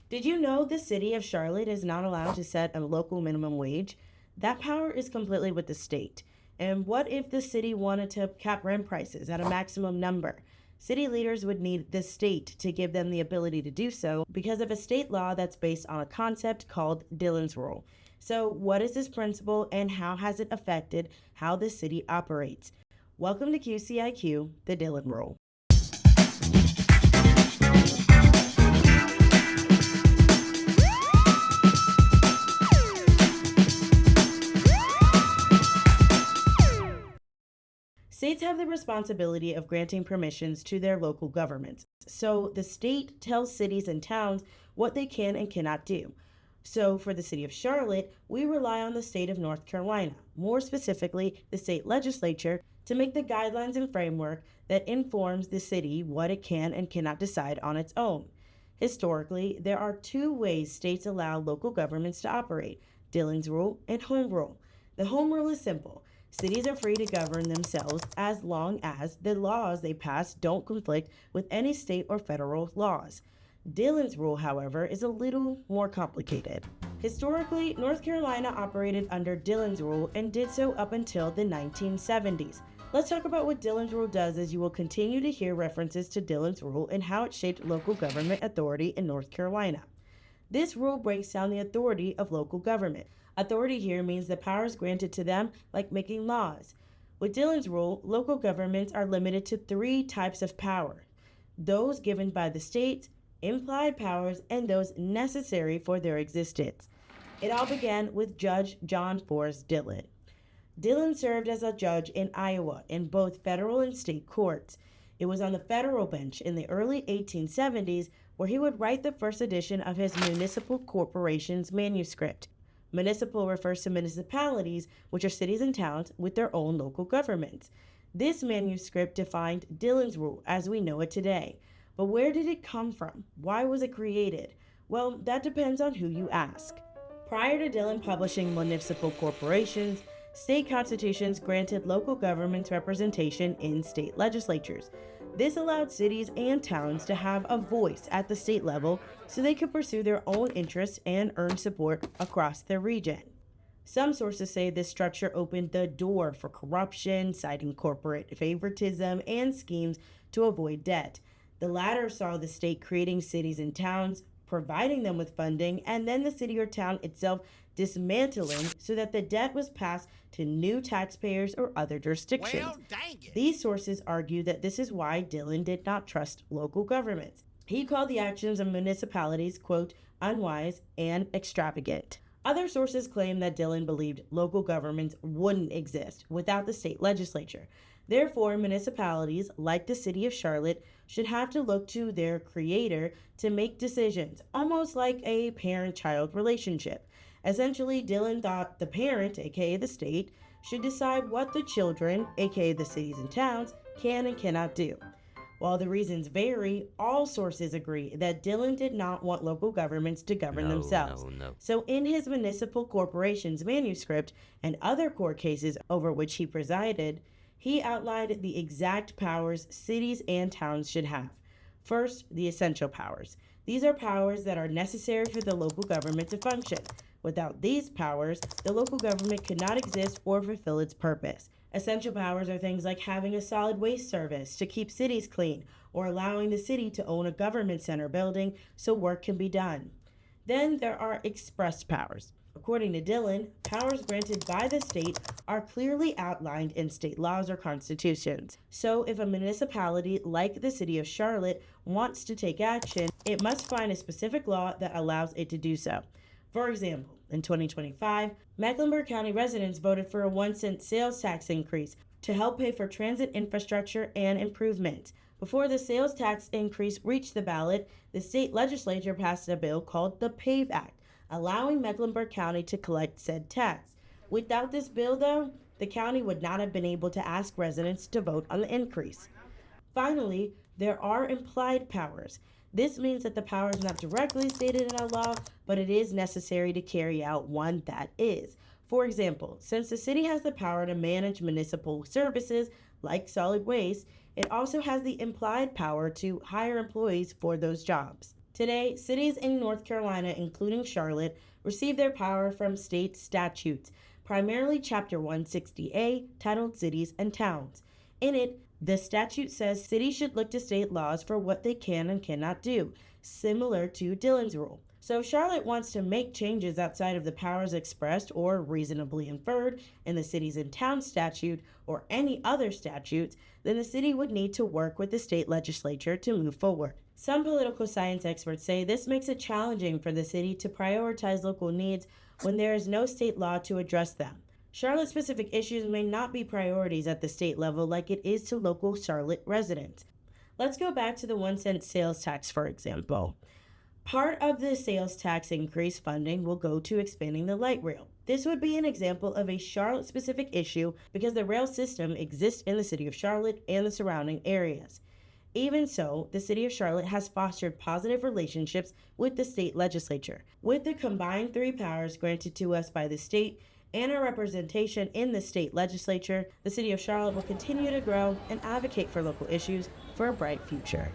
Did you know the city of Charlotte is not allowed to set a local minimum wage? That power is completely with the state. And what if the city wanted to cap rent prices at a maximum number? City leaders would need the state to give them the ability to do so because of a state law that's based on a concept called Dillon's Rule. So, what is this principle and how has it affected how the city operates? Welcome to QCIQ, the Dillon Rule. States have the responsibility of granting permissions to their local governments. So the state tells cities and towns what they can and cannot do. So for the city of Charlotte, we rely on the state of North Carolina, more specifically the state legislature, to make the guidelines and framework that informs the city what it can and cannot decide on its own. Historically, there are two ways states allow local governments to operate: Dillon's Rule and Home Rule. The Home Rule is simple. Cities are free to govern themselves as long as the laws they pass don't conflict with any state or federal laws. Dillon's Rule, however, is a little more complicated. Historically, North Carolina operated under Dillon's Rule and did so up until the 1970s. Let's talk about what Dillon's Rule does, as you will continue to hear references to Dillon's Rule and how it shaped local government authority in North Carolina. This rule breaks down the authority of local government. Authority here means the powers granted to them, like making laws. With Dillon's Rule, local governments are limited to three types of power: those given by the state, implied powers, and those necessary for their existence. It all began with Judge John Forrest Dillon. Dillon served as a judge in Iowa in both federal and state courts. It was on the federal bench in the early 1870s where he would write the first edition of his Municipal Corporations manuscript. Municipal refers to municipalities, which are cities and towns with their own local governments. This manuscript defined Dillon's Rule as we know it today. But where did it come from? Why was it created? Well, that depends on who you ask. Prior to Dillon publishing Municipal Corporations, state constitutions granted local governments representation in state legislatures. This allowed cities and towns to have a voice at the state level so they could pursue their own interests and earn support across their region. Some sources say this structure opened the door for corruption, citing corporate favoritism and schemes to avoid debt. The latter saw the state creating cities and towns, providing them with funding, and then the city or town itself dismantling so that the debt was passed to new taxpayers or other jurisdictions. Well, dang it. These sources argue that this is why Dillon did not trust local governments. He called the actions of municipalities, quote, unwise and extravagant. Other sources claim that Dillon believed local governments wouldn't exist without the state legislature. Therefore, municipalities, like the city of Charlotte, should have to look to their creator to make decisions, almost like a parent-child relationship. Essentially, Dillon thought the parent, aka the state, should decide what the children, aka the cities and towns, can and cannot do. While the reasons vary, all sources agree that Dillon did not want local governments to govern themselves. No. So in his Municipal Corporations manuscript and other court cases over which he presided, he outlined the exact powers cities and towns should have. First, the essential powers. These are powers that are necessary for the local government to function. Without these powers, the local government could not exist or fulfill its purpose. Essential powers are things like having a solid waste service to keep cities clean, or allowing the city to own a government center building so work can be done. Then there are express powers. According to Dillon, powers granted by the state are clearly outlined in state laws or constitutions. So if a municipality like the city of Charlotte wants to take action, it must find a specific law that allows it to do so. For example, in 2025, Mecklenburg County residents voted for a 1-cent sales tax increase to help pay for transit infrastructure and improvements. Before the sales tax increase reached the ballot, the state legislature passed a bill called the PAVE Act, allowing Mecklenburg County to collect said tax. Without this bill, though, the county would not have been able to ask residents to vote on the increase. Finally, there are implied powers. This means that the power is not directly stated in a law, but it is necessary to carry out one that is. For example, since the city has the power to manage municipal services like solid waste, it also has the implied power to hire employees for those jobs. Today, cities in North Carolina, including Charlotte, receive their power from state statutes, primarily Chapter 160A, titled Cities and Towns. In it, the statute says cities should look to state laws for what they can and cannot do, similar to Dillon's Rule. So if Charlotte wants to make changes outside of the powers expressed or reasonably inferred in the Cities and Towns statute or any other statutes, then the city would need to work with the state legislature to move forward. Some political science experts say this makes it challenging for the city to prioritize local needs when there is no state law to address them. Charlotte-specific issues may not be priorities at the state level like it is to local Charlotte residents. Let's go back to the 1-cent sales tax, for example. Part of the sales tax increase funding will go to expanding the light rail. This would be an example of a Charlotte-specific issue because the rail system exists in the city of Charlotte and the surrounding areas. Even so, the city of Charlotte has fostered positive relationships with the state legislature. With the combined 3 powers granted to us by the state and our representation in the state legislature, the city of Charlotte will continue to grow and advocate for local issues for a bright future.